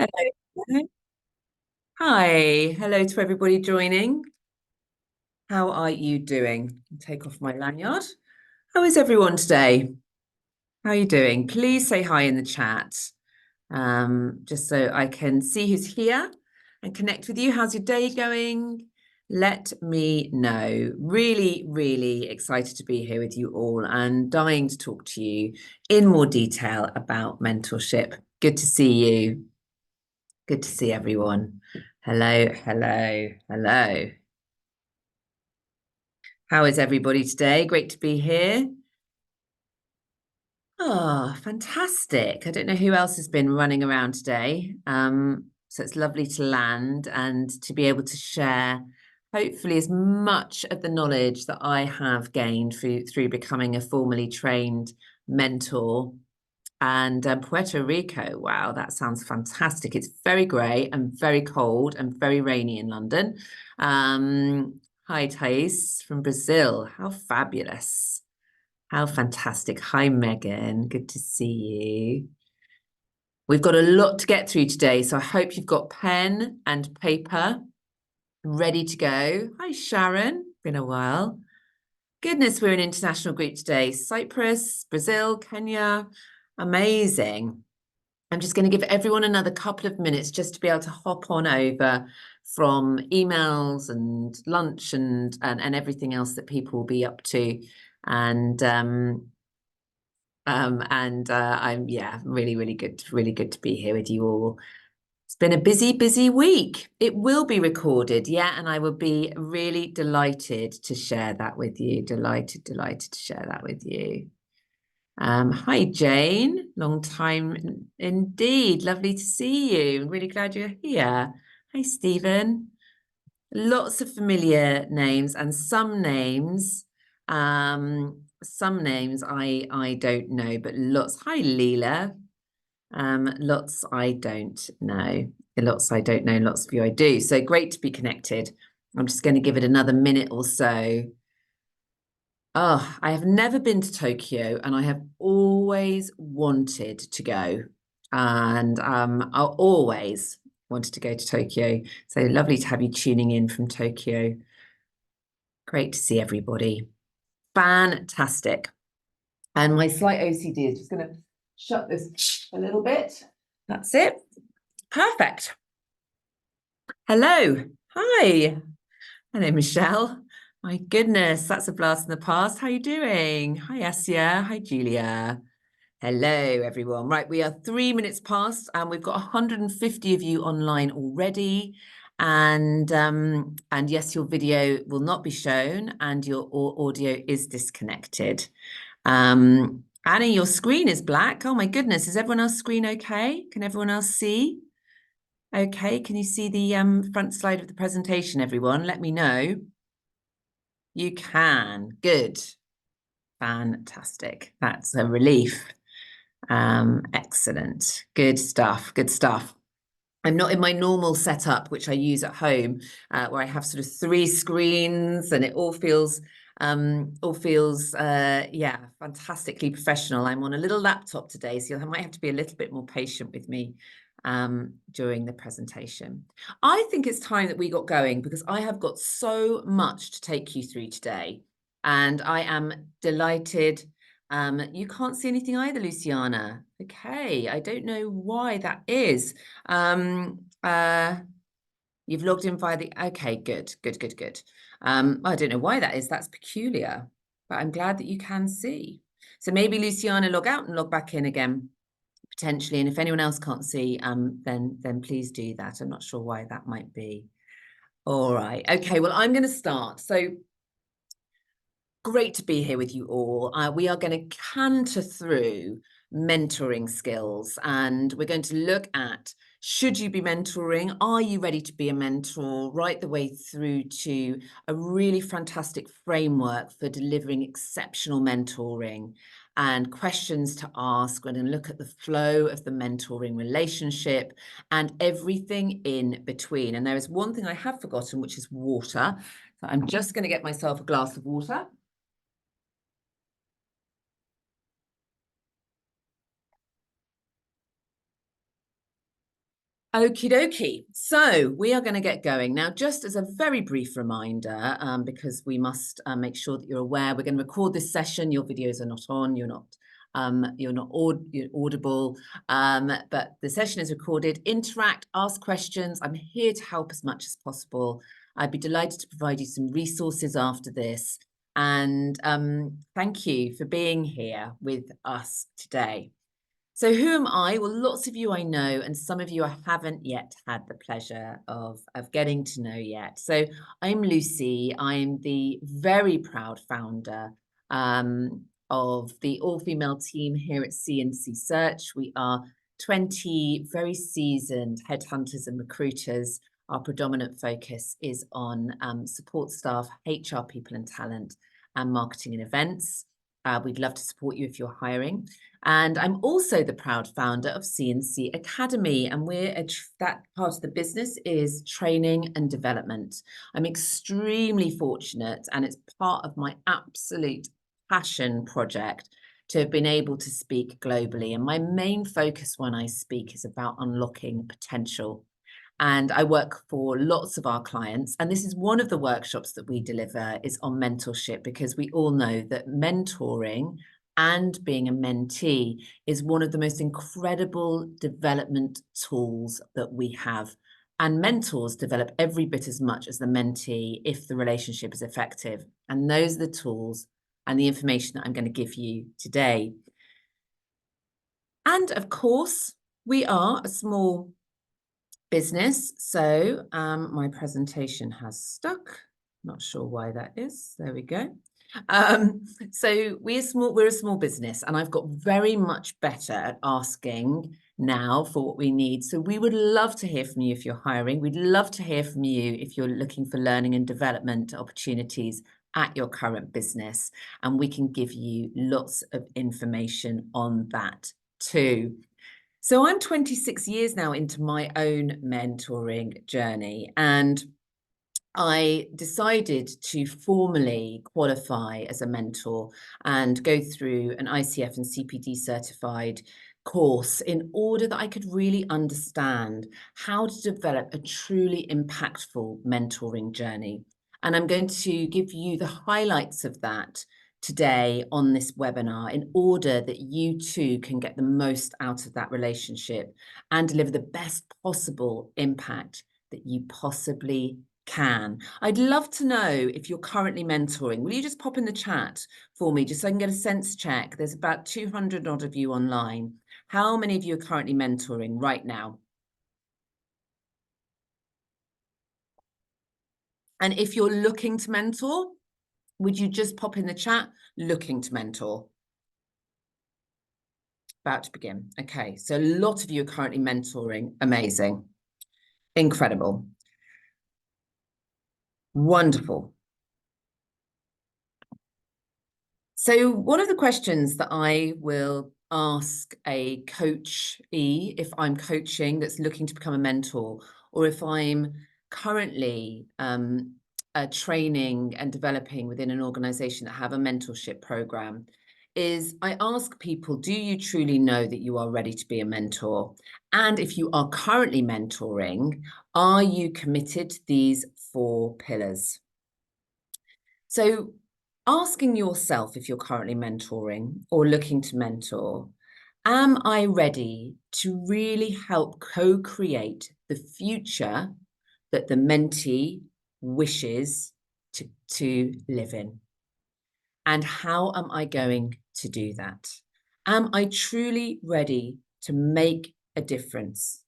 Hello. Hi. Hello to everybody joining. How are you doing? Take off my lanyard. How is everyone today? How are you doing? Please say hi in the chat, just so I can see who's here and connect with you. How's your day going? Let me know. Really, really excited to be here with you all and dying to talk to you in more detail about mentorship. Good to see you. Good to see everyone. Hello, hello, hello. How is everybody today? Great to be here. Oh, fantastic. I don't know who else has been running around today. So it's lovely to land and to be able to share, hopefully, as much of the knowledge that I have gained through becoming a formally trained mentor. And Puerto Rico, wow, that sounds fantastic. It's very grey and very cold and very rainy in London. Hi, Thais from Brazil. How fabulous. How fantastic. Hi, Megan. Good to see you. We've got a lot to get through today, so I hope you've got pen and paper ready to go. Hi, Sharon. Been a while. Goodness, we're an international group today. Cyprus, Brazil, Kenya. Amazing. I'm just going to give everyone another couple of minutes just to be able to hop on over from emails and lunch and everything else that people will be up to. And I'm really good to be here with you all. It's been a busy week. It will be recorded, yeah, and I will be really delighted to share that with you. Delighted to share that with you. Hi, Jane. Long time indeed. Lovely to see you. I'm really glad you're here. Hi, Stephen. Lots of familiar names and some names I don't know, but lots. Hi, Leela. Lots I don't know. Lots I don't know, lots of you I do. So great to be connected. I'm just going to give it another minute or so. Oh, I have never been to Tokyo and I have always wanted to go. And I always wanted to go to Tokyo. So lovely to have you tuning in from Tokyo. Great to see everybody. Fantastic. And my slight OCD is just going to shut this a little bit. That's it. Perfect. Hello. Hi. Hello, Michelle. My goodness, that's a blast in the past. How are you doing? Hi, Asia. Hi, Julia. Hello, everyone. Right, we are 3 minutes past, and we've got 150 of you online already. And yes, your video will not be shown, and your audio is disconnected. Annie, your screen is black. Oh my goodness, is everyone else's screen okay? Can everyone else see? Okay, can you see the front slide of the presentation, everyone? Let me know. You can. Good. Fantastic. That's a relief. Excellent. Good stuff. Good stuff. I'm not in my normal setup, which I use at home, where I have sort of 3 screens and it all feels yeah, fantastically professional. I'm on a little laptop today, so you might have to be a little bit more patient with me during the presentation. I think it's time that we got going because I have got so much to take you through today, and I am delighted. You can't see anything either, Luciana. Okay, I don't know why that is. You've logged in via the, okay, good. I don't know why that is. That's peculiar, but I'm glad that you can see. So maybe Luciana log out and log back in again, potentially. And if anyone else can't see, then please do that. I'm not sure why that might be. All right. Okay, well, I'm going to start. So great to be here with you all. We are going to canter through mentoring skills, and we're going to look at, should you be mentoring? Are you ready to be a mentor? Right the way through to a really fantastic framework for delivering exceptional mentoring and questions to ask. We're going to look at the flow of the mentoring relationship and everything in between. And there is one thing I have forgotten, which is water. So I'm just going to get myself a glass of water. Okie dokie. So we are going to get going now. Just as a very brief reminder, because we must make sure that you're aware, we're going to record this session. Your videos are not on. You're not audible, but the session is recorded. Interact, ask questions. I'm here to help as much as possible. I'd be delighted to provide you some resources after this. And thank you for being here with us today. So who am I? Well, lots of you I know, and some of you I haven't yet had the pleasure of getting to know yet. So I'm Lucy. I'm the very proud founder of the all-female team here at C&C Search. We are 20 very seasoned headhunters and recruiters. Our predominant focus is on support staff, HR people and talent, and marketing and events. We'd love to support you if you're hiring. And I'm also the proud founder of C&C Academy, and that part of the business is training and development. I'm extremely fortunate, and it's part of my absolute passion project to have been able to speak globally. And my main focus when I speak is about unlocking potential. And I work for lots of our clients. And this is one of the workshops that we deliver is on mentorship, because we all know that mentoring and being a mentee is one of the most incredible development tools that we have. And mentors develop every bit as much as the mentee if the relationship is effective. And those are the tools and the information that I'm going to give you today. And of course, we are a small business. So my presentation has stuck. Not sure why that is. There we go. So we're a small business, and I've got very much better at asking now for what we need. So we would love to hear from you if you're hiring. We'd love to hear from you if you're looking for learning and development opportunities at your current business, and we can give you lots of information on that too. So I'm 26 years now into my own mentoring journey, and I decided to formally qualify as a mentor and go through an ICF and CPD certified course in order that I could really understand how to develop a truly impactful mentoring journey. And I'm going to give you the highlights of that today on this webinar in order that you too can get the most out of that relationship and deliver the best possible impact that you possibly can. I'd love to know if you're currently mentoring. Will you just pop in the chat for me, just so I can get a sense check? There's about 200 odd of you online. How many of you are currently mentoring right now? And if you're looking to mentor, would you just pop in the chat, looking to mentor? About to begin. Okay, so a lot of you are currently mentoring. Amazing. Incredible. Wonderful. So one of the questions that I will ask a coachee if I'm coaching that's looking to become a mentor, or if I'm currently training and developing within an organization that have a mentorship program, is I ask people, do you truly know that you are ready to be a mentor? And if you are currently mentoring, are you committed to these 4 pillars? So asking yourself if you're currently mentoring or looking to mentor, am I ready to really help co-create the future that the mentee wishes to live in? And how am I going to do that? Am I truly ready to make a difference?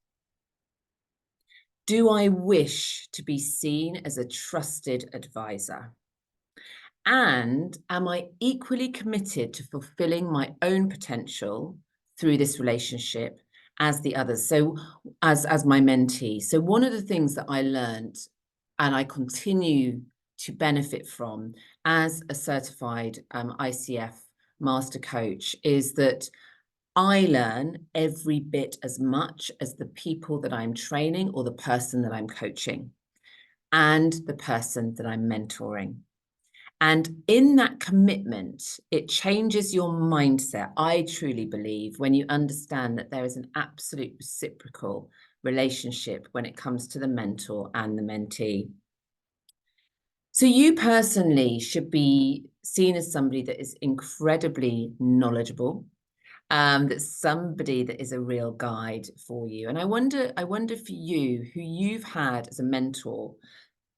Do I wish to be seen as a trusted advisor? And am I equally committed to fulfilling my own potential through this relationship as the others? So as my mentee. So one of the things that I learned and I continue to benefit from as a certified ICF master coach is that I learn every bit as much as the people that I'm training or the person that I'm coaching and the person that I'm mentoring. And in that commitment, it changes your mindset. I truly believe when you understand that there is an absolute reciprocal relationship when it comes to the mentor and the mentee. So you personally should be seen as somebody that is incredibly knowledgeable, that's somebody that is a real guide for you. And I wonder for you, who you've had as a mentor,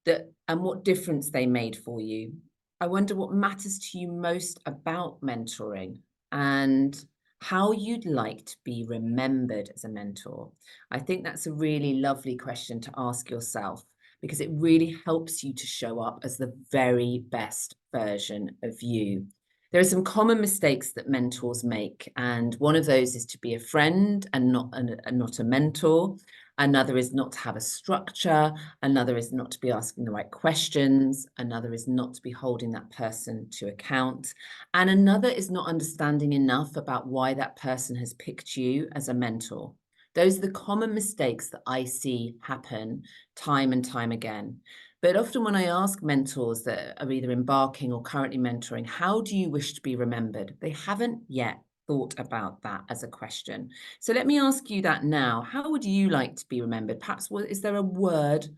that and what difference they made for you. I wonder what matters to you most about mentoring and how you'd like to be remembered as a mentor. I think that's a really lovely question to ask yourself, because it really helps you to show up as the very best version of you. There are some common mistakes that mentors make, and one of those is to be a friend and not a mentor. Another is not to have a structure. Another is not to be asking the right questions. Another is not to be holding that person to account. And another is not understanding enough about why that person has picked you as a mentor. Those are the common mistakes that I see happen time and time again. But often when I ask mentors that are either embarking or currently mentoring, how do you wish to be remembered? They haven't yet thought about that as a question. So let me ask you that now. How would you like to be remembered? Perhaps, is there a word,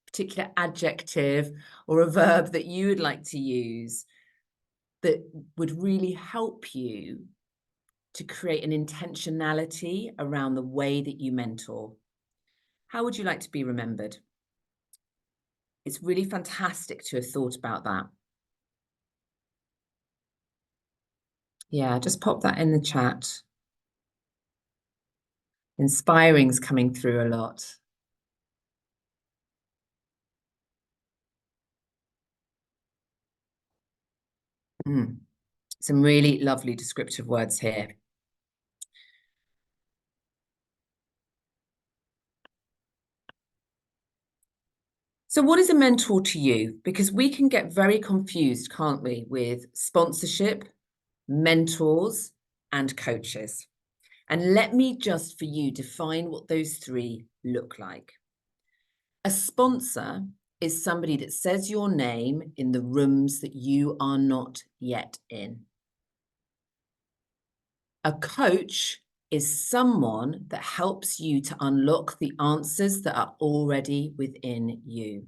particular adjective, or a verb that you would like to use that would really help you to create an intentionality around the way that you mentor? How would you like to be remembered? It's really fantastic to have thought about that. Yeah, just pop that in the chat. Inspiring's coming through a lot. Some really lovely descriptive words here. So what is a mentor to you? Because we can get very confused, can't we, with sponsorship, mentors, and coaches. And let me just for you define what those three look like. A sponsor is somebody that says your name in the rooms that you are not yet in. A coach is someone that helps you to unlock the answers that are already within you.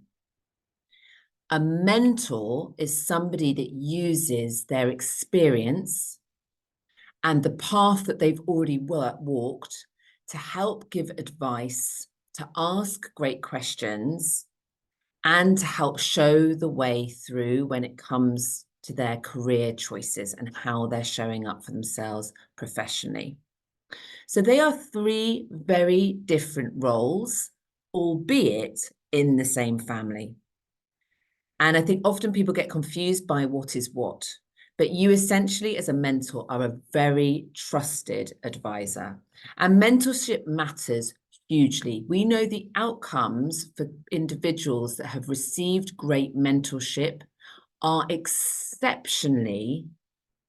A mentor is somebody that uses their experience and the path that they've already walked to help give advice, to ask great questions, and to help show the way through when it comes to their career choices and how they're showing up for themselves professionally. So they are three very different roles, albeit in the same family. And I think often people get confused by what is what. But you essentially, as a mentor, are a very trusted advisor. And mentorship matters hugely. We know the outcomes for individuals that have received great mentorship are exceptionally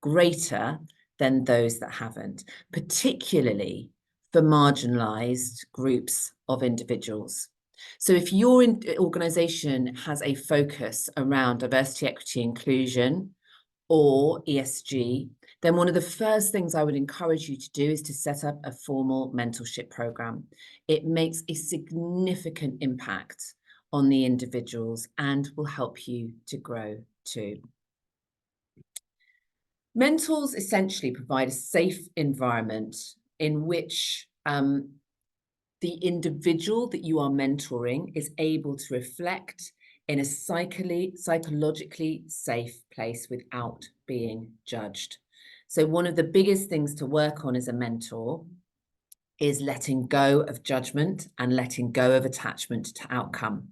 greater than those that haven't, particularly for marginalized groups of individuals. So if your organization has a focus around diversity, equity, inclusion, or ESG, then one of the first things I would encourage you to do is to set up a formal mentorship program. It makes a significant impact on the individuals and will help you to grow too. Mentors essentially provide a safe environment in which the individual that you are mentoring is able to reflect in a psychologically safe place without being judged. So one of the biggest things to work on as a mentor is letting go of judgment and letting go of attachment to outcome.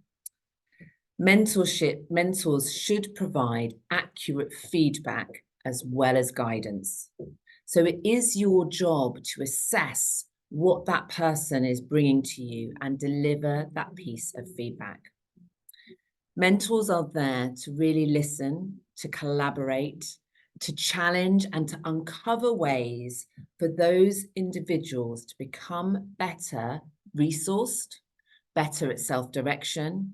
Mentors should provide accurate feedback as well as guidance. So it is your job to assess what that person is bringing to you and deliver that piece of feedback. Mentors are there to really listen, to collaborate, to challenge, and to uncover ways for those individuals to become better resourced, better at self-direction,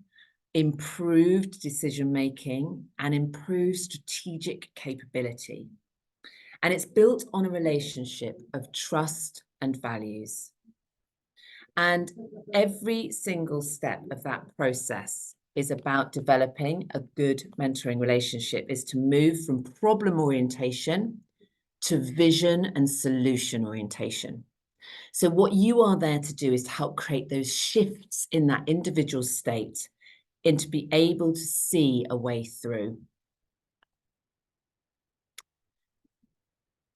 improved decision-making, and improved strategic capability. And it's built on a relationship of trust and values. And every single step of that process is about developing a good mentoring relationship, is to move from problem orientation to vision and solution orientation. So what you are there to do is to help create those shifts in that individual state and to be able to see a way through.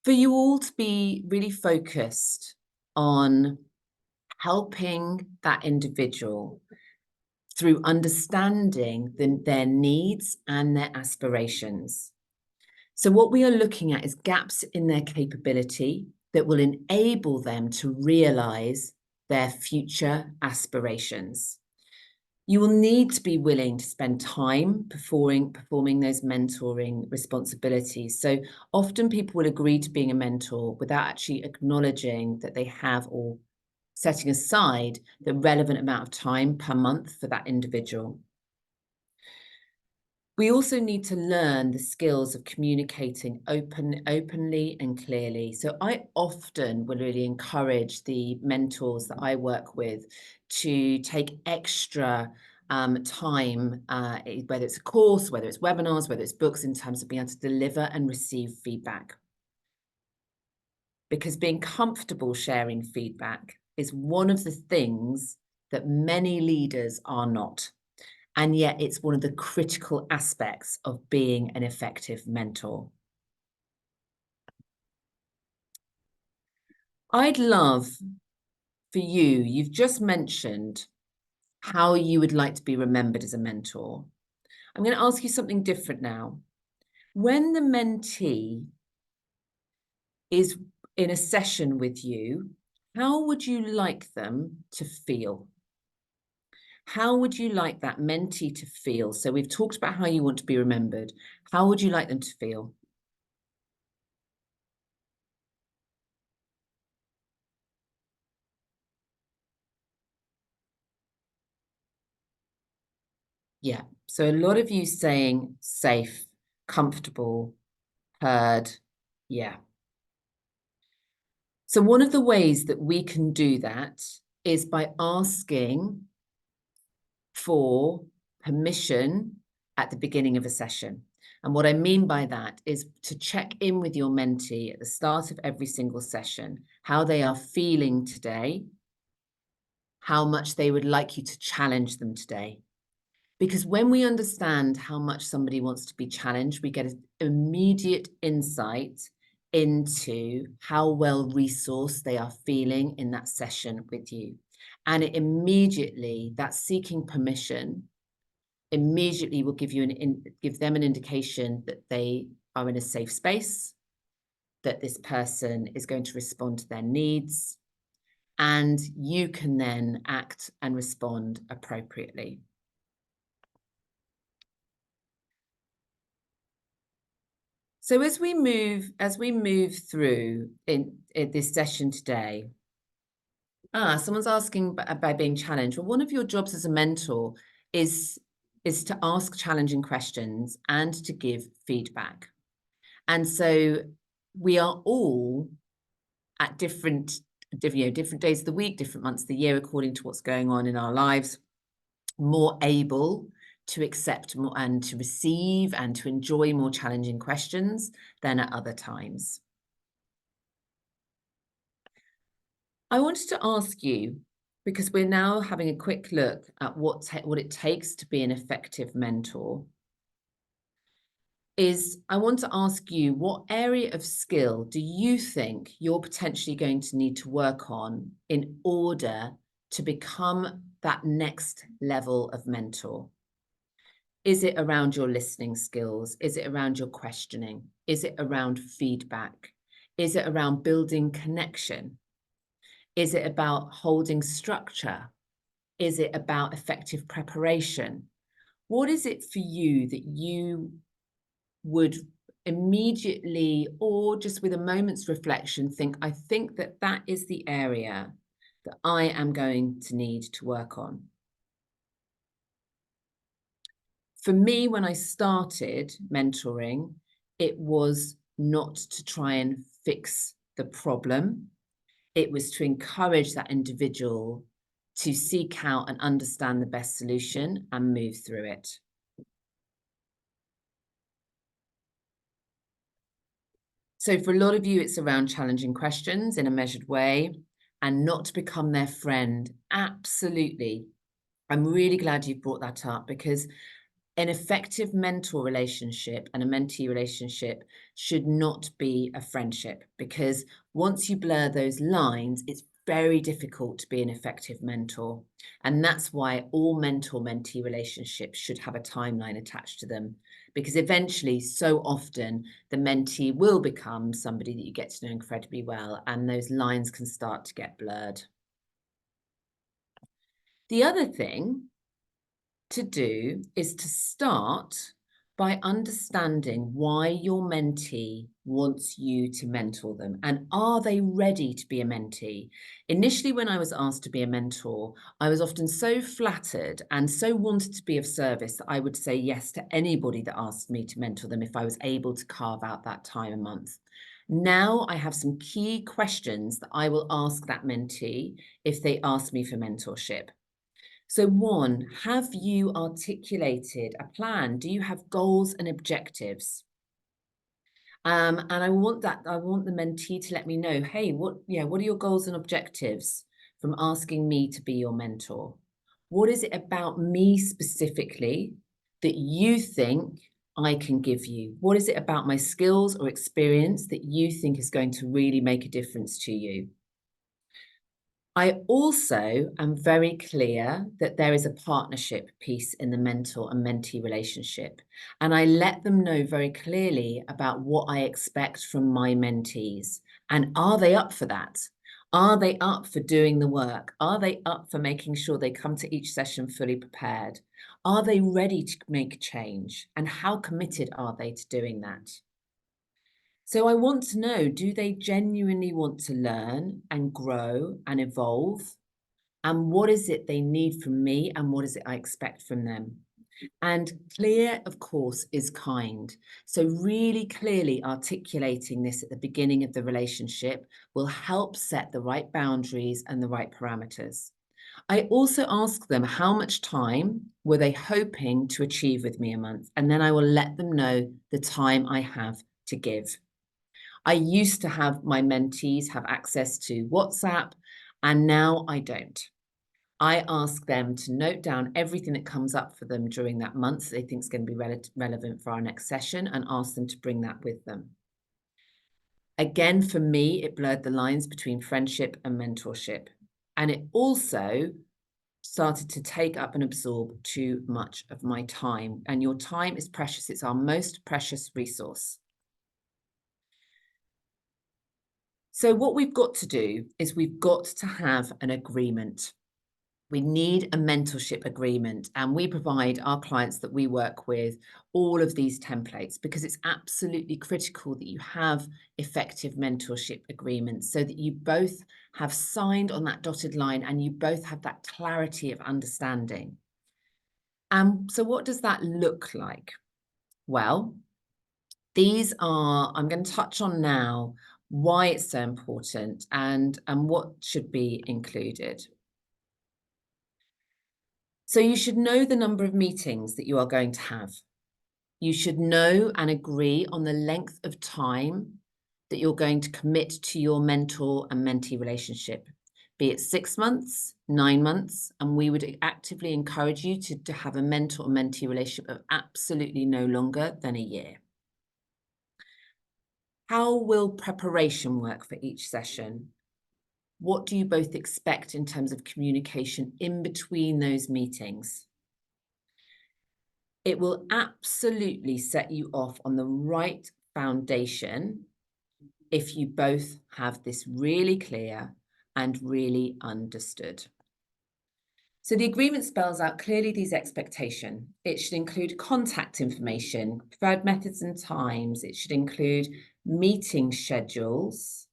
For you all to be really focused on helping that individual through understanding their needs and their aspirations. So what we are looking at is gaps in their capability that will enable them to realize their future aspirations. You will need to be willing to spend time performing those mentoring responsibilities. So often people will agree to being a mentor without actually acknowledging that they have, or setting aside the relevant amount of time per month for that individual. We also need to learn the skills of communicating openly and clearly. So I often will really encourage the mentors that I work with to take extra time, whether it's a course, whether it's webinars, whether it's books, in terms of being able to deliver and receive feedback. Because being comfortable sharing feedback is one of the things that many leaders are not. And yet it's one of the critical aspects of being an effective mentor. I'd love for you, you've just mentioned how you would like to be remembered as a mentor. I'm going to ask you something different now. When the mentee is in a session with you, how would you like them to feel? How would you like that mentee to feel? So we've talked about how you want to be remembered. How would you like them to feel? Yeah. So a lot of you saying safe, comfortable, heard. Yeah. So one of the ways that we can do that is by asking for permission at the beginning of a session. And what I mean by that is to check in with your mentee at the start of every single session, how they are feeling today, how much they would like you to challenge them today. Because when we understand how much somebody wants to be challenged, we get an immediate insight into how well resourced they are feeling in that session with you. And it immediately, that seeking permission, immediately will give them an indication that they are in a safe space, that this person is going to respond to their needs, and you can then act and respond appropriately. So as we move through in this session today, someone's asking by being challenged. Well, one of your jobs as a mentor is to ask challenging questions and to give feedback. And so we are all at different days of the week, different months of the year, according to what's going on in our lives, more able to accept more and to receive and to enjoy more challenging questions than at other times. I wanted to ask you, because we're now having a quick look at what it takes to be an effective mentor, I want to ask you, what area of skill do you think you're potentially going to need to work on in order to become that next level of mentor? Is it around your listening skills? Is it around your questioning? Is it around feedback? Is it around building connection? Is it about holding structure? Is it about effective preparation? What is it for you that you would immediately, or just with a moment's reflection, think, I think that is the area that I am going to need to work on? For me, when I started mentoring, it was not to try and fix the problem. It was to encourage that individual to seek out and understand the best solution and move through it. So for a lot of you, it's around challenging questions in a measured way and not to become their friend. Absolutely. I'm really glad you brought that up, because an effective mentor relationship and a mentee relationship should not be a friendship, because once you blur those lines, it's very difficult to be an effective mentor. And that's why all mentor-mentee relationships should have a timeline attached to them, because eventually, so often, the mentee will become somebody that you get to know incredibly well, and those lines can start to get blurred. The other thing to do is to start by understanding why your mentee wants you to mentor them, and are they ready to be a mentee? Initially, when I was asked to be a mentor, I was often so flattered and so wanted to be of service that I would say yes to anybody that asked me to mentor them if I was able to carve out that time a month. Now I have some key questions that I will ask that mentee if they ask me for mentorship. So one, have you articulated a plan? Do you have goals and objectives? And I want the mentee to let me know, hey, what are your goals and objectives from asking me to be your mentor? What is it about me specifically that you think I can give you? What is it about my skills or experience that you think is going to really make a difference to you? I also am very clear that there is a partnership piece in the mentor and mentee relationship. And I let them know very clearly about what I expect from my mentees. And are they up for that? Are they up for doing the work? Are they up for making sure they come to each session fully prepared? Are they ready to make a change? And how committed are they to doing that? So I want to know, do they genuinely want to learn and grow and evolve? And what is it they need from me? And what is it I expect from them? And clear, of course, is kind. So really clearly articulating this at the beginning of the relationship will help set the right boundaries and the right parameters. I also ask them how much time were they hoping to achieve with me a month? And then I will let them know the time I have to give. I used to have my mentees have access to WhatsApp, and now I don't. I ask them to note down everything that comes up for them during that month they think is going to be relevant for our next session, and ask them to bring that with them. Again, for me, it blurred the lines between friendship and mentorship. And it also started to take up and absorb too much of my time. And your time is precious. It's our most precious resource. So what we've got to do is we've got to have an agreement. We need a mentorship agreement, and we provide our clients that we work with all of these templates, because it's absolutely critical that you have effective mentorship agreements so that you both have signed on that dotted line and you both have that clarity of understanding. So what does that look like? Well, I'm going to touch on now why it's so important and what should be included. So you should know the number of meetings that you are going to have. You should know and agree on the length of time that you're going to commit to your mentor and mentee relationship, be it 6 months, 9 months, and we would actively encourage you to have a mentor and mentee relationship of absolutely no longer than a year. How will preparation work for each session? What do you both expect in terms of communication in between those meetings? It will absolutely set you off on the right foundation if you both have this really clear and really understood. So the agreement spells out clearly these expectations. It should include contact information, preferred methods and times. It should include meeting schedules.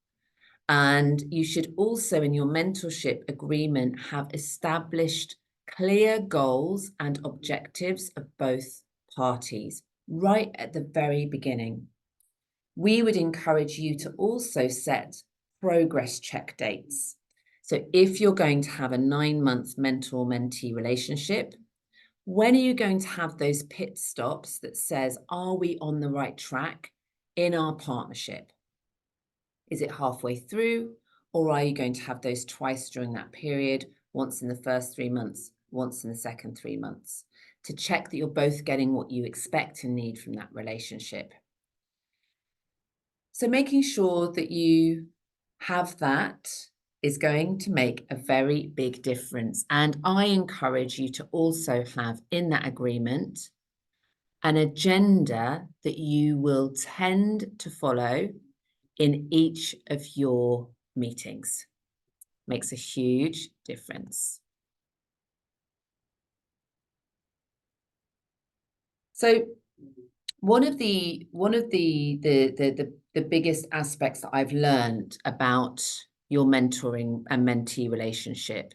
And you should also, in your mentorship agreement, have established clear goals and objectives of both parties right at the very beginning. We would encourage you to also set progress check dates. So if you're going to have a 9-month mentor-mentee relationship, when are you going to have those pit stops that says, are we on the right track in our partnership? Is it halfway through, or are you going to have those twice during that period, once in the first 3 months, once in the second 3 months, to check that you're both getting what you expect and need from that relationship? So making sure that you have that is going to make a very big difference. And I encourage you to also have in that agreement an agenda that you will tend to follow in each of your meetings. Makes a huge difference. So one of the biggest aspects that I've learned about your mentoring and mentee relationship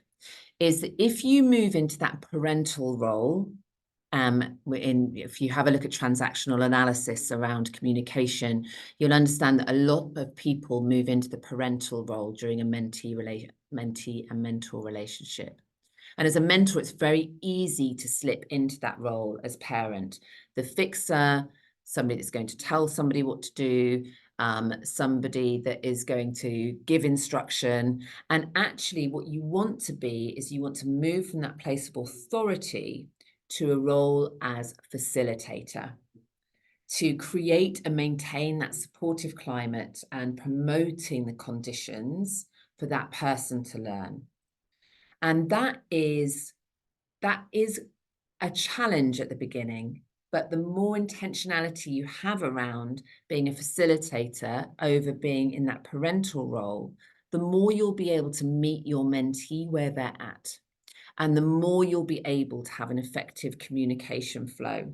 is that if you move into that parental role, if you have a look at transactional analysis around communication, you'll understand that a lot of people move into the parental role during a mentee and mentor relationship. And as a mentor, it's very easy to slip into that role as parent, the fixer, somebody that's going to tell somebody what to do, somebody that is going to give instruction. And actually, what you want to be is you want to move from that place of authority to a role as facilitator, to create and maintain that supportive climate and promoting the conditions for that person to learn. And that is a challenge at the beginning, but the more intentionality you have around being a facilitator over being in that parental role, the more you'll be able to meet your mentee where they're at, and the more you'll be able to have an effective communication flow.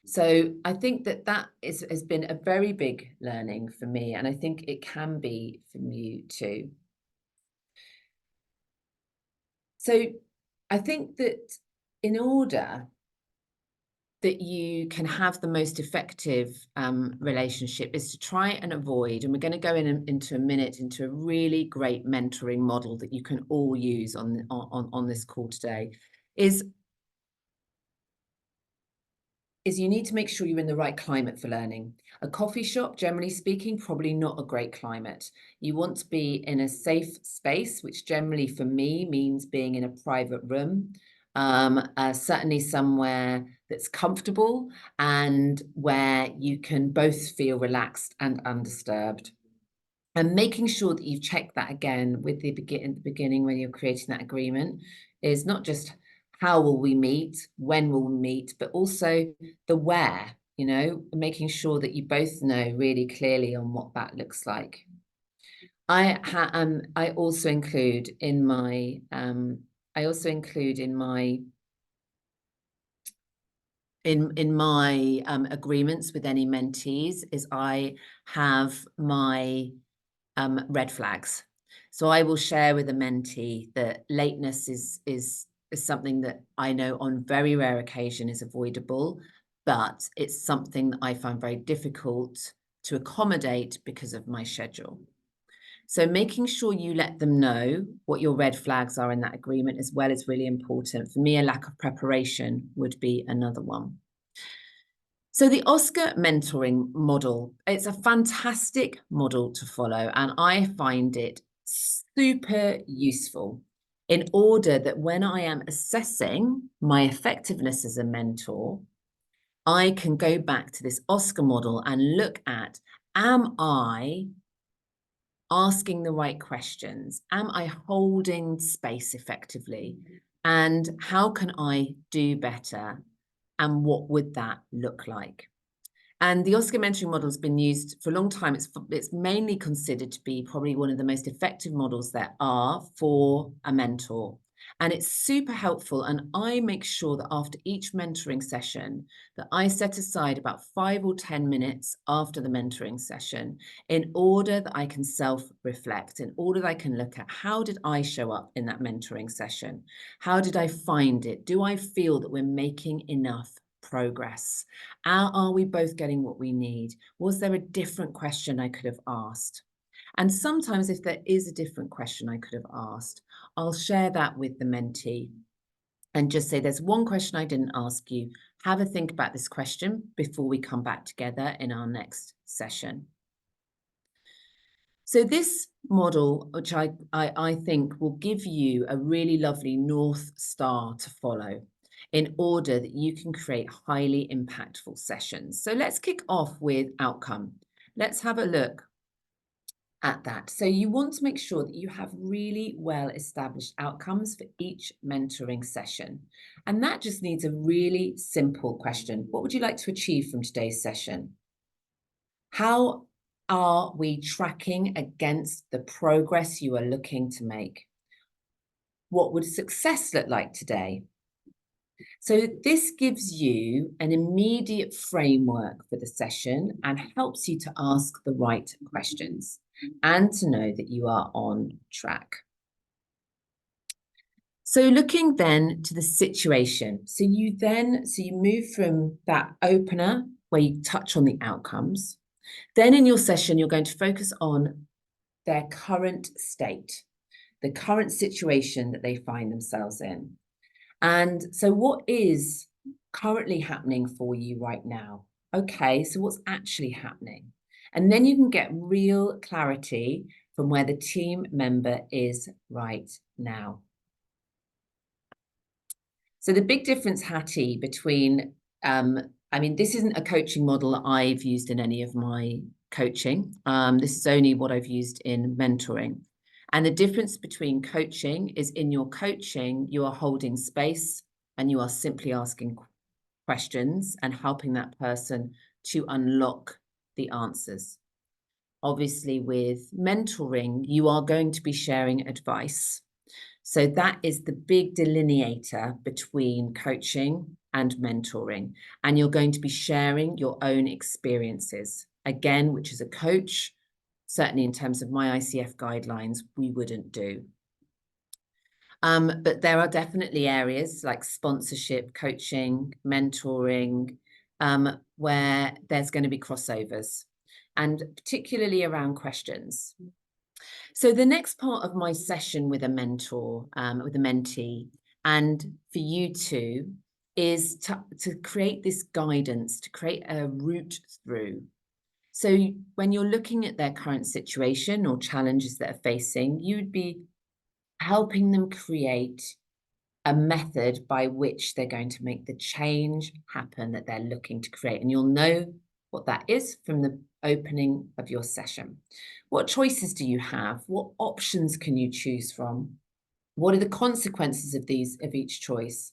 So I think that has been a very big learning for me, and I think it can be from you too. So I think that in order that you can have the most effective relationship is to try and avoid, and we're going to go into a minute into a really great mentoring model that you can all use on this call today, is you need to make sure you're in the right climate for learning. A coffee shop, generally speaking, probably not a great climate. You want to be in a safe space, which generally for me means being in a private room, certainly somewhere that's comfortable and where you can both feel relaxed and undisturbed. And making sure that you've checked that again with the beginning when you're creating that agreement is not just how will we meet, when will we meet, but also the where, making sure that you both know really clearly on what that looks like. I also include in my agreements with any mentees is I have my red flags. So I will share with a mentee that lateness is something that I know on very rare occasion is avoidable, but it's something that I find very difficult to accommodate because of my schedule. So making sure you let them know what your red flags are in that agreement as well is really important. For me, a lack of preparation would be another one. So the Oscar mentoring model, it's a fantastic model to follow, and I find it super useful in order that when I am assessing my effectiveness as a mentor, I can go back to this Oscar model and look at, am I asking the right questions? Am I holding space effectively? And how can I do better? And what would that look like? And the Oscar mentoring model has been used for a long time. It's mainly considered to be probably one of the most effective models there are for a mentor. And it's super helpful. And I make sure that after each mentoring session, that I set aside about 5 or 10 minutes after the mentoring session in order that I can self-reflect, in order that I can look at how did I show up in that mentoring session? How did I find it? Do I feel that we're making enough progress? Are we both getting what we need? Was there a different question I could have asked? And sometimes if there is a different question I could have asked, I'll share that with the mentee and just say, there's one question I didn't ask you. Have a think about this question before we come back together in our next session. So this model, which I think will give you a really lovely North Star to follow in order that you can create highly impactful sessions. So let's kick off with outcome. Let's have a look at that. So you want to make sure that you have really well established outcomes for each mentoring session. And that just needs a really simple question. What would you like to achieve from today's session? How are we tracking against the progress you are looking to make? What would success look like today? So this gives you an immediate framework for the session and helps you to ask the right questions and to know that you are on track. So looking then to the situation. So you move from that opener where you touch on the outcomes. Then in your session, you're going to focus on their current state, the current situation that they find themselves in. And so what is currently happening for you right now? Okay, so what's actually happening? And then you can get real clarity from where the team member is right now. So the big difference, Hattie, between, this isn't a coaching model that I've used in any of my coaching. This is only what I've used in mentoring. And the difference between coaching is in your coaching, you are holding space and you are simply asking questions and helping that person to unlock the answers. Obviously, with mentoring, you are going to be sharing advice. So that is the big delineator between coaching and mentoring. And you're going to be sharing your own experiences. Again, which is a coach, certainly in terms of my ICF guidelines, we wouldn't do. But there are definitely areas like sponsorship, coaching, mentoring, where there's going to be crossovers, and particularly around questions. So the next part of my session with a mentor, with a mentee, and for you too, is to create this guidance, to create a route through. So when you're looking at their current situation or challenges that are facing, you'd be helping them create a method by which they're going to make the change happen that they're looking to create. And you'll know what that is from the opening of your session. What choices do you have? What options can you choose from? What are the consequences of each choice?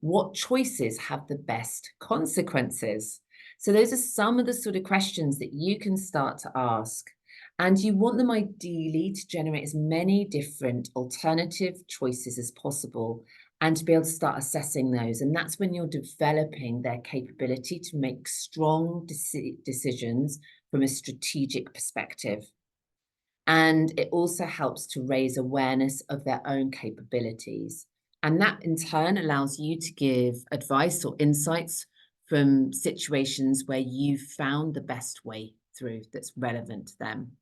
What choices have the best consequences? So those are some of the sort of questions that you can start to ask. And you want them ideally to generate as many different alternative choices as possible and to be able to start assessing those. And that's when you're developing their capability to make strong decisions from a strategic perspective. And it also helps to raise awareness of their own capabilities. And that in turn allows you to give advice or insights from situations where you've found the best way through that's relevant to them.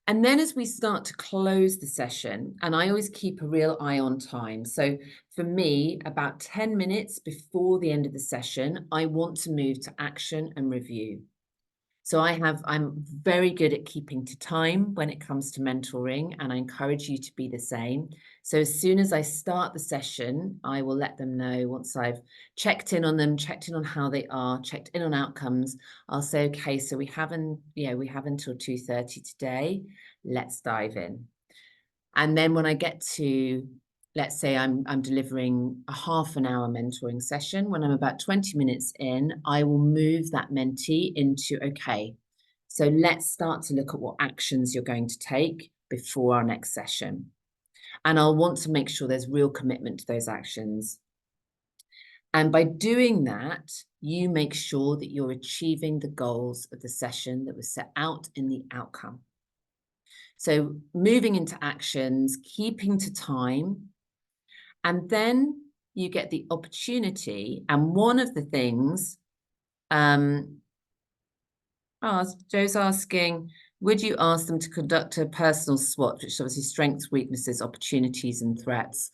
And then as we start to close the session, and I always keep a real eye on time. So for me, about 10 minutes before the end of the session, I want to move to action and review. So I'm very good at keeping to time when it comes to mentoring, and I encourage you to be the same. So as soon as I start the session, I will let them know once I've checked in on them, checked in on how they are, checked in on outcomes. I'll say, okay, so we have until 2:30 today. Let's dive in. And then when I get to, let's say I'm delivering a half an hour mentoring session, when I'm about 20 minutes in, I will move that mentee into, okay, so let's start to look at what actions you're going to take before our next session. And I'll want to make sure there's real commitment to those actions. And by doing that, you make sure that you're achieving the goals of the session that was set out in the outcome. So moving into actions, keeping to time, and then you get the opportunity. And one of the things, Joe's asking, Would you ask them to conduct a personal SWOT, which is obviously strengths, weaknesses, opportunities, and threats?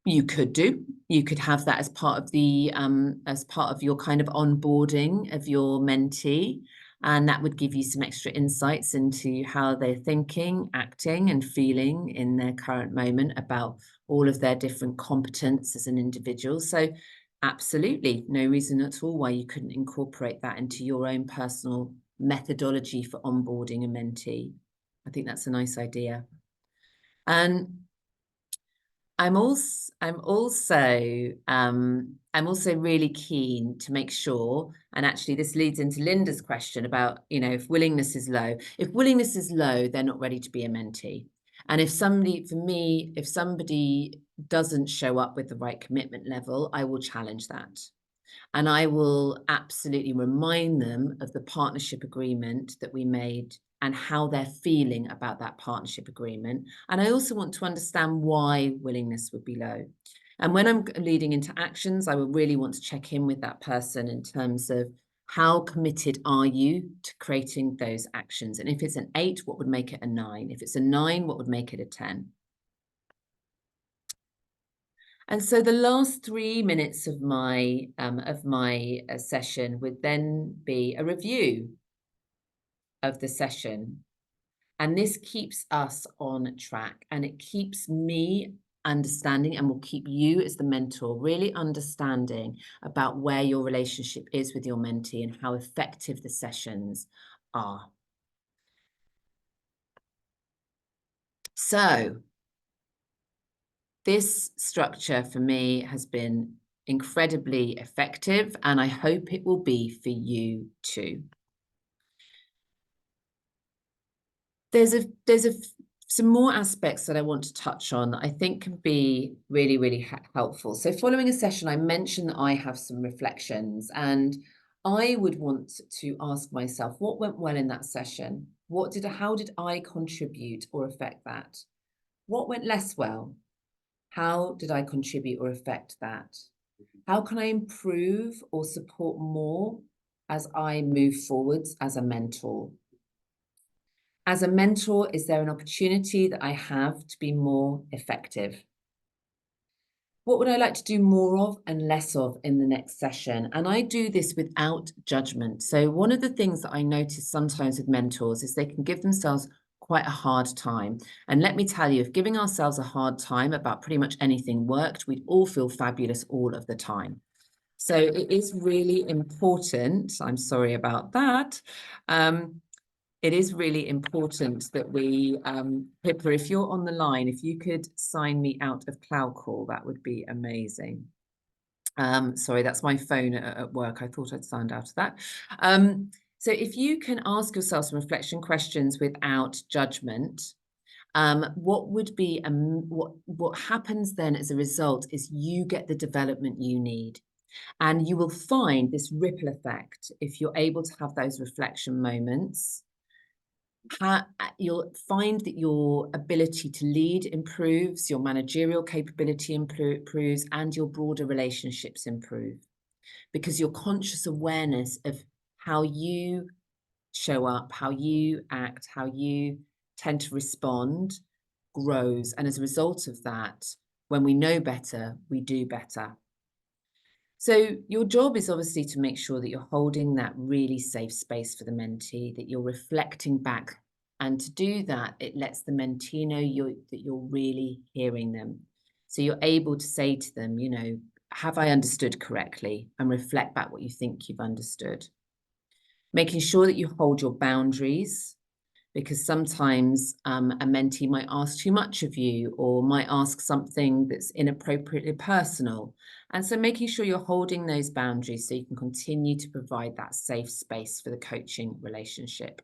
You could do. You could have that as part of your kind of onboarding of your mentee, and that would give you some extra insights into how they're thinking, acting, and feeling in their current moment about all of their different competence as an individual. So absolutely, no reason at all why you couldn't incorporate that into your own personal methodology for onboarding a mentee. I think that's a nice idea. And I'm also really keen to make sure, and actually this leads into Linda's question about, if willingness is low. If willingness is low, they're not ready to be a mentee. And if somebody doesn't show up with the right commitment level, I will challenge that. And I will absolutely remind them of the partnership agreement that we made and how they're feeling about that partnership agreement. And I also want to understand why willingness would be low. And when I'm leading into actions, I will really want to check in with that person in terms of how committed are you to creating those actions? And if it's an 8, what would make it a 9? If it's a 9, what would make it a 10? And so the last 3 minutes of my session would then be a review of the session. And this keeps us on track, and it keeps me understanding, and will keep you as the mentor really understanding about where your relationship is with your mentee and how effective the sessions are. So this structure for me has been incredibly effective, and I hope it will be for you too. There's some more aspects that I want to touch on that I think can be really, really helpful. So following a session, I mentioned that I have some reflections, and I would want to ask myself, what went well in that session? How did I contribute or affect that? What went less well? How did I contribute or affect that? How can I improve or support more as I move forwards as a mentor? As a mentor, is there an opportunity that I have to be more effective? What would I like to do more of and less of in the next session? And I do this without judgment. So one of the things that I notice sometimes with mentors is they can give themselves quite a hard time. And let me tell you, if giving ourselves a hard time about pretty much anything worked, we'd all feel fabulous all of the time. So it is really important. I'm sorry about that. It is really important that we, Pippa, if you're on the line, if you could sign me out of Cloud Call, that would be amazing. Sorry, that's my phone at work. I thought I'd signed out of that. So if you can ask yourself some reflection questions without judgment, what would be what happens then as a result is you get the development you need. And you will find this ripple effect if you're able to have those reflection moments. You'll find that your ability to lead improves, your managerial capability improves, and your broader relationships improve, because your conscious awareness of how you show up, how you act, how you tend to respond grows. And as a result of that, when we know better, we do better. So your job is obviously to make sure that you're holding that really safe space for the mentee, that you're reflecting back. And to do that, it lets the mentee know that you're really hearing them. So you're able to say to them, have I understood correctly? And reflect back what you think you've understood. Making sure that you hold your boundaries, because sometimes a mentee might ask too much of you or might ask something that's inappropriately personal. And so making sure you're holding those boundaries so you can continue to provide that safe space for the coaching relationship.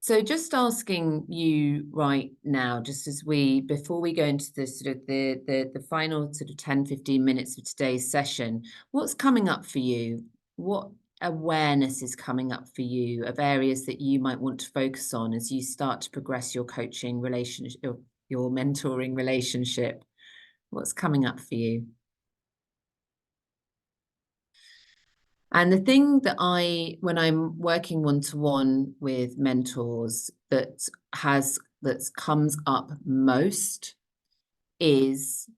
So just asking you right now, just before we go into the sort of the final sort of 10, 15 minutes of today's session, what's coming up for you? What awareness is coming up for you of areas that you might want to focus on as you start to progress your coaching relationship, your mentoring relationship? What's coming up for you? And the thing that when I'm working one-to-one with mentors, that comes up most is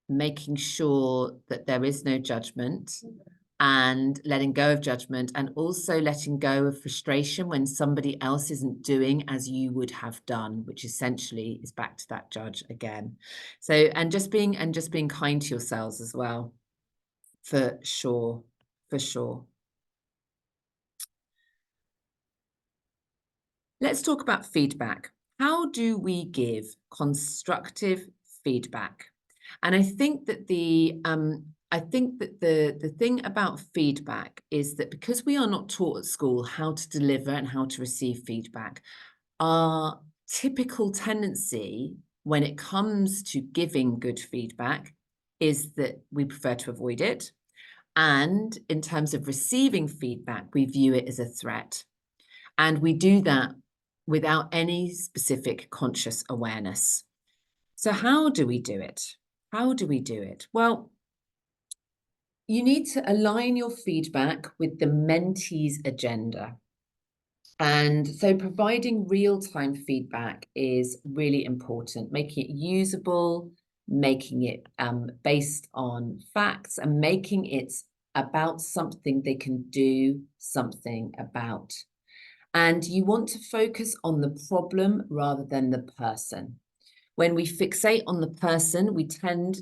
making sure that there is no judgment and letting go of judgment, and also letting go of frustration when somebody else isn't doing as you would have done, which essentially is back to that judge again. So, and just being kind to yourselves as well, for sure, for sure. Let's talk about feedback. How do we give constructive feedback? And I think that the thing about feedback is that because we are not taught at school how to deliver and how to receive feedback, our typical tendency when it comes to giving good feedback is that we prefer to avoid it. And in terms of receiving feedback, we view it as a threat. And we do that without any specific conscious awareness. So how do we do it? How do we do it? Well, you need to align your feedback with the mentee's agenda. And so providing real-time feedback is really important, making it usable, making it based on facts, and making it about something they can do something about. And you want to focus on the problem rather than the person. When we fixate on the person, we tend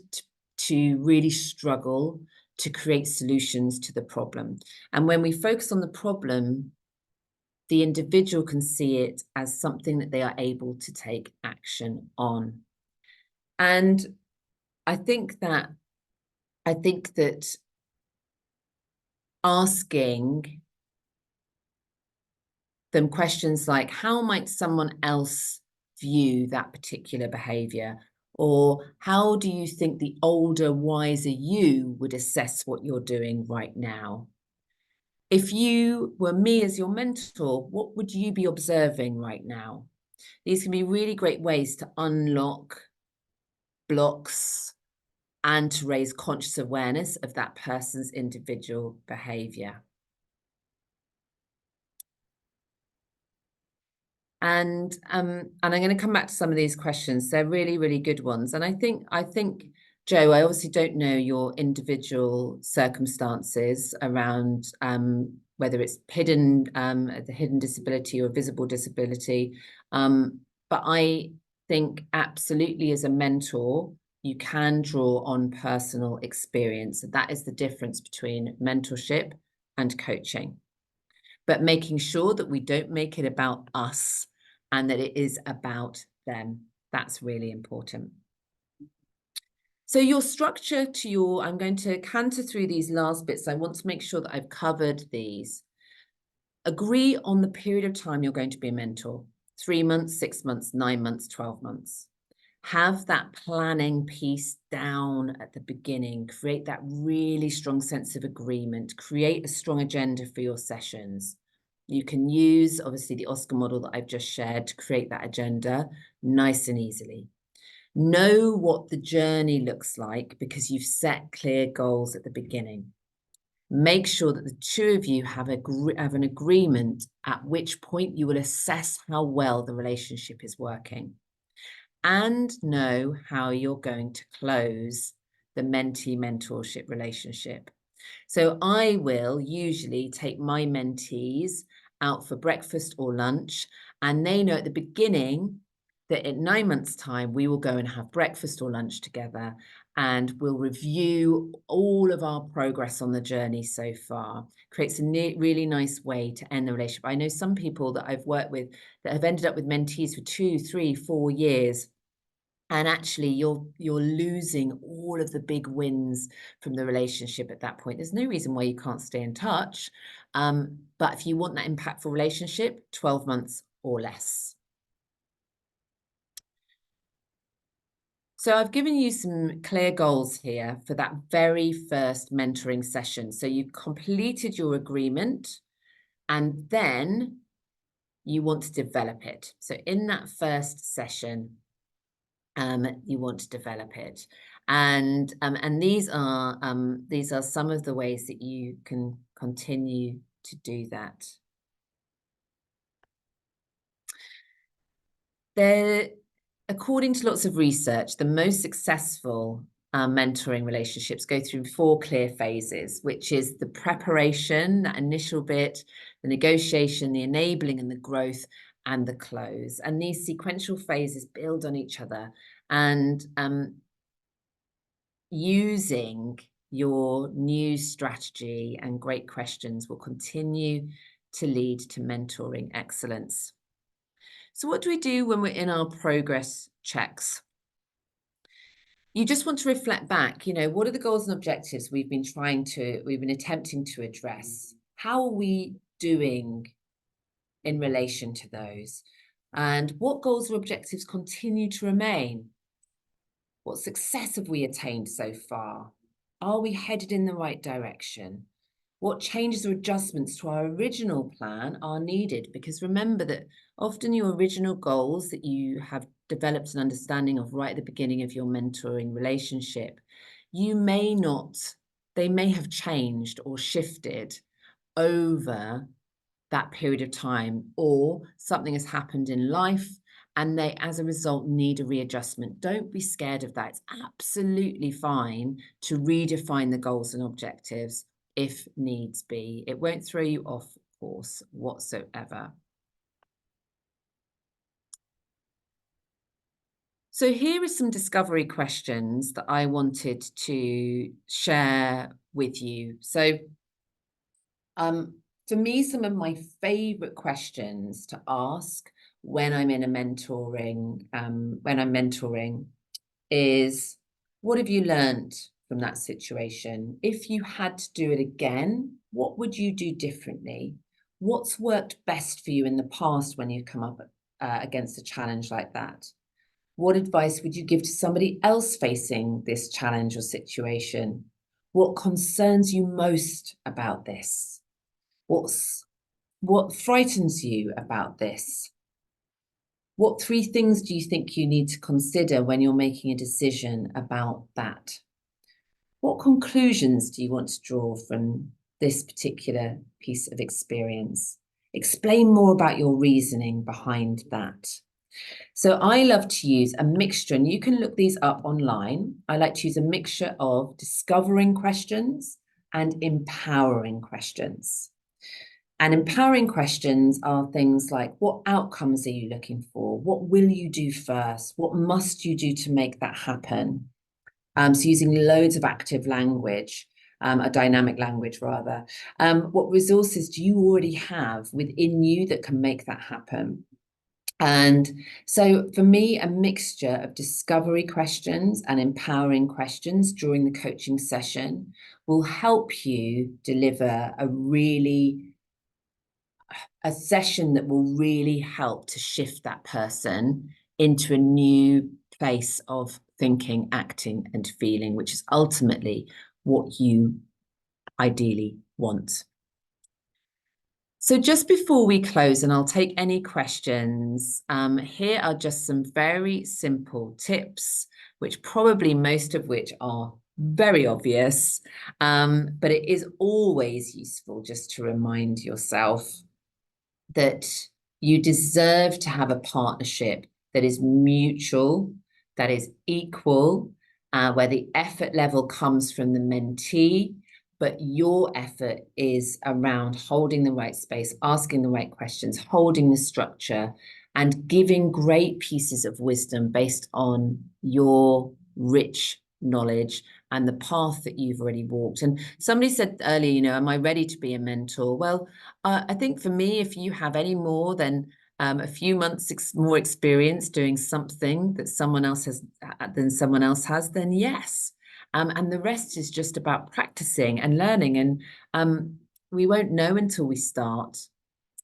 to really struggle to create solutions to the problem. And when we focus on the problem, the individual can see it as something that they are able to take action on. And I think that asking them questions like, how might someone else view that particular behavior? Or how do you think the older, wiser you would assess what you're doing right now? If you were me as your mentor, what would you be observing right now? These can be really great ways to unlock blocks and to raise conscious awareness of that person's individual behavior. And I'm going to come back to some of these questions. They're really, really good ones. And I think, Joe, I obviously don't know your individual circumstances around whether it's the hidden disability or visible disability. But I think absolutely as a mentor, you can draw on personal experience. That is the difference between mentorship and coaching. But making sure that we don't make it about us and that it is about them. That's really important. So your structure I'm going to canter through these last bits. I want to make sure that I've covered these. Agree on the period of time you're going to be a mentor. 3 months, 6 months, 9 months, 12 months. Have that planning piece down at the beginning. Create that really strong sense of agreement. Create a strong agenda for your sessions. You can use, obviously, the Oscar model that I've just shared to create that agenda nice and easily. Know what the journey looks like because you've set clear goals at the beginning. Make sure that the two of you have an agreement at which point you will assess how well the relationship is working, and know how you're going to close the mentee-mentorship relationship. So I will usually take my mentees out for breakfast or lunch, and they know at the beginning that in 9 months' time, we will go and have breakfast or lunch together, and we'll review all of our progress on the journey so far. Creates a really nice way to end the relationship. I know some people that I've worked with that have ended up with mentees for 2, 3, 4 years. And actually, you're losing all of the big wins from the relationship at that point. There's no reason why you can't stay in touch. But if you want that impactful relationship, 12 months or less. So I've given you some clear goals here for that very first mentoring session. So you completed your agreement, and then you want to develop it. So in that first session, you want to develop it. And these are some of the ways that you can continue to do that. According to lots of research, the most successful mentoring relationships go through 4 clear phases, which is the preparation, that initial bit, the negotiation, the enabling and the growth, and the close. And these sequential phases build on each other. And using your new strategy and great questions will continue to lead to mentoring excellence. So what do we do when we're in our progress checks? You just want to reflect back, what are the goals and objectives we've been attempting to address? How are we doing in relation to those? And what goals or objectives continue to remain? What success have we attained so far? Are we headed in the right direction? What changes or adjustments to our original plan are needed? Because remember that often your original goals that you have developed an understanding of right at the beginning of your mentoring relationship, they may have changed or shifted over that period of time, or something has happened in life and they, as a result, need a readjustment. Don't be scared of that. It's absolutely fine to redefine the goals and objectives if needs be. It won't throw you off course whatsoever. So here are some discovery questions that I wanted to share with you. So for me, some of my favorite questions to ask when I'm mentoring is, what have you learned from that situation? If you had to do it again, what would you do differently? What's worked best for you in the past when you've come up against a challenge like that? What advice would you give to somebody else facing this challenge or situation? What concerns you most about this? What frightens you about this? What 3 things do you think you need to consider when you're making a decision about that? What conclusions do you want to draw from this particular piece of experience? Explain more about your reasoning behind that. So I love to use a mixture, and you can look these up online. I like to use a mixture of discovering questions and empowering questions. And empowering questions are things like, what outcomes are you looking for? What will you do first? What must you do to make that happen? So using loads of active language, a dynamic language rather. What resources do you already have within you that can make that happen? And so for me, a mixture of discovery questions and empowering questions during the coaching session will help you deliver a session that will really help to shift that person into a new place of thinking, acting, and feeling, which is ultimately what you ideally want. So just before we close, and I'll take any questions, here are just some very simple tips, which probably most of which are very obvious, but it is always useful just to remind yourself that you deserve to have a partnership that is mutual, that is equal, where the effort level comes from the mentee, but your effort is around holding the right space, asking the right questions, holding the structure, and giving great pieces of wisdom based on your rich knowledge and the path that you've already walked. And somebody said earlier, am I ready to be a mentor? Well, I think for me, if you have any more than a few months more experience doing something that someone else has, then yes. And the rest is just about practicing and learning. And we won't know until we start.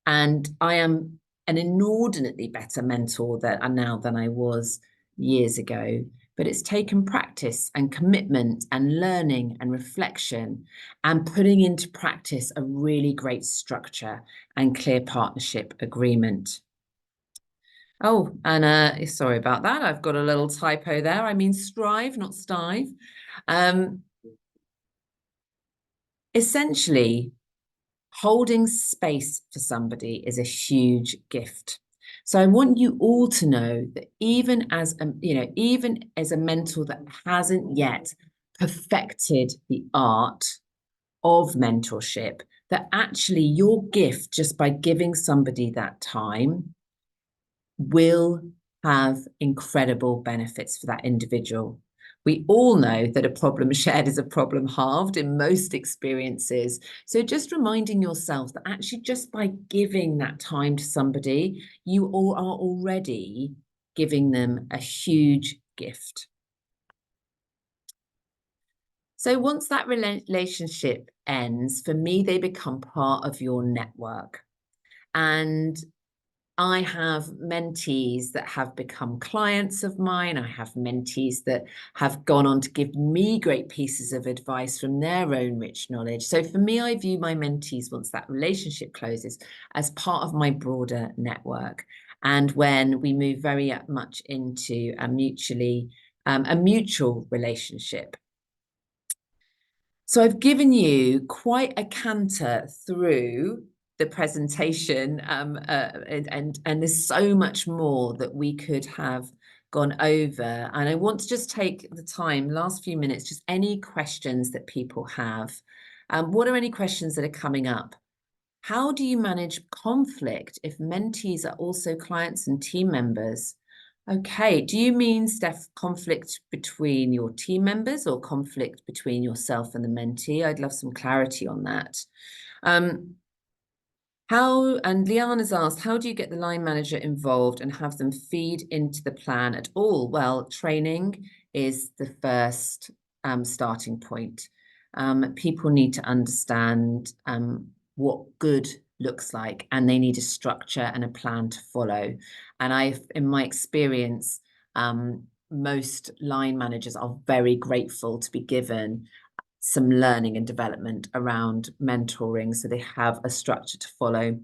And I am an inordinately better mentor now than I was years ago. But it's taken practice and commitment and learning and reflection and putting into practice a really great structure and clear partnership agreement. Oh, and sorry about that. I've got a little typo there. I mean strive, not stive. Um, Essentially, holding space for somebody is a huge gift. So I want you all to know that even as a, even as a mentor that hasn't yet perfected the art of mentorship, that actually your gift, just by giving somebody that time, will have incredible benefits for that individual. We all know that a problem shared is a problem halved in most experiences. So just reminding yourself that actually just by giving that time to somebody, you all are already giving them a huge gift. So once that relationship ends, for me, they become part of your network. And I have mentees that have become clients of mine. I have mentees that have gone on to give me great pieces of advice from their own rich knowledge. So for me, I view my mentees, once that relationship closes, as part of my broader network. And when we move very much into a mutual relationship. So I've given you quite a canter through the presentation, and there's so much more that we could have gone over. And I want to just take the time, last few minutes, just any questions that people have. What are any questions that are coming up? How do you manage conflict if mentees are also clients and team members? Okay, do you mean, Steph, conflict between your team members or conflict between yourself and the mentee? I'd love some clarity on that. And Liana's asked, how do you get the line manager involved and have them feed into the plan at all? Well, training is the first starting point. People need to understand what good looks like, and they need a structure and a plan to follow. And in my experience, most line managers are very grateful to be given some learning and development around mentoring, so they have a structure to follow.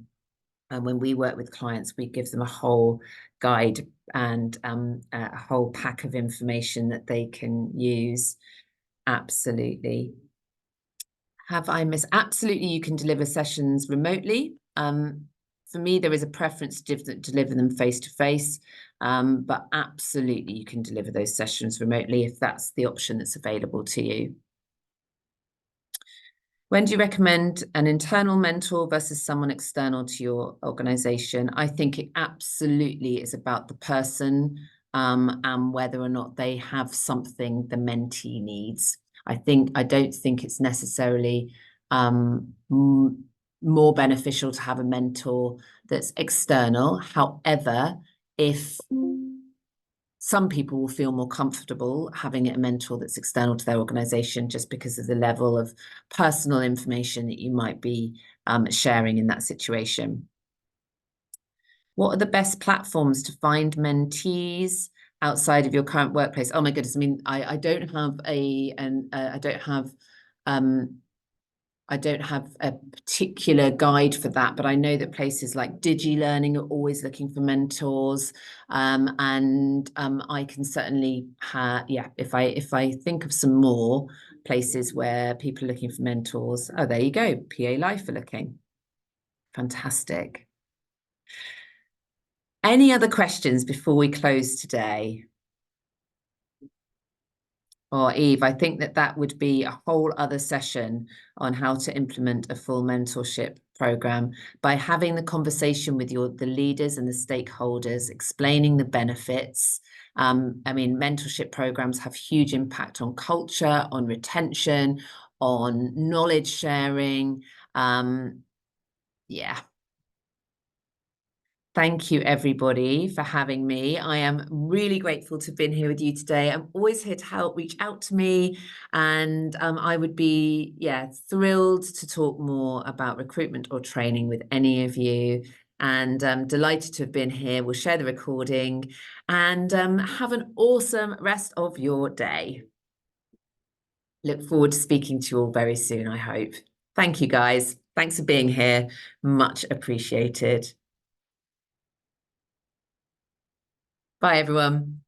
And when we work with clients, we give them a whole guide and a whole pack of information that they can use. Absolutely. Have I missed? Absolutely, you can deliver sessions remotely. For me, there is a preference to deliver them face to face, but absolutely, you can deliver those sessions remotely if that's the option that's available to you. When do you recommend an internal mentor versus someone external to your organization? I think it absolutely is about the person and whether or not they have something the mentee needs. I don't think it's necessarily more beneficial to have a mentor that's external. However, if some people will feel more comfortable having a mentor that's external to their organization just because of the level of personal information that you might be sharing in that situation. What are the best platforms to find mentees outside of your current workplace? Oh my goodness, I mean, I don't have I don't have a particular guide for that, but I know that places like DigiLearning are always looking for mentors. And I can certainly if I think of some more places where people are looking for mentors. Oh, there you go. PA Life are looking. Fantastic. Any other questions before we close today? Or Eve, I think that would be a whole other session on how to implement a full mentorship program by having the conversation with the leaders and the stakeholders, explaining the benefits. I mean, mentorship programs have huge impact on culture, on retention, on knowledge sharing. Yeah. Thank you, everybody, for having me. I am really grateful to have been here with you today. I'm always here to help. Reach out to me, and I would be, thrilled to talk more about recruitment or training with any of you. And delighted to have been here. We'll share the recording, and have an awesome rest of your day. Look forward to speaking to you all very soon, I hope. Thank you, guys. Thanks for being here. Much appreciated. Bye, everyone.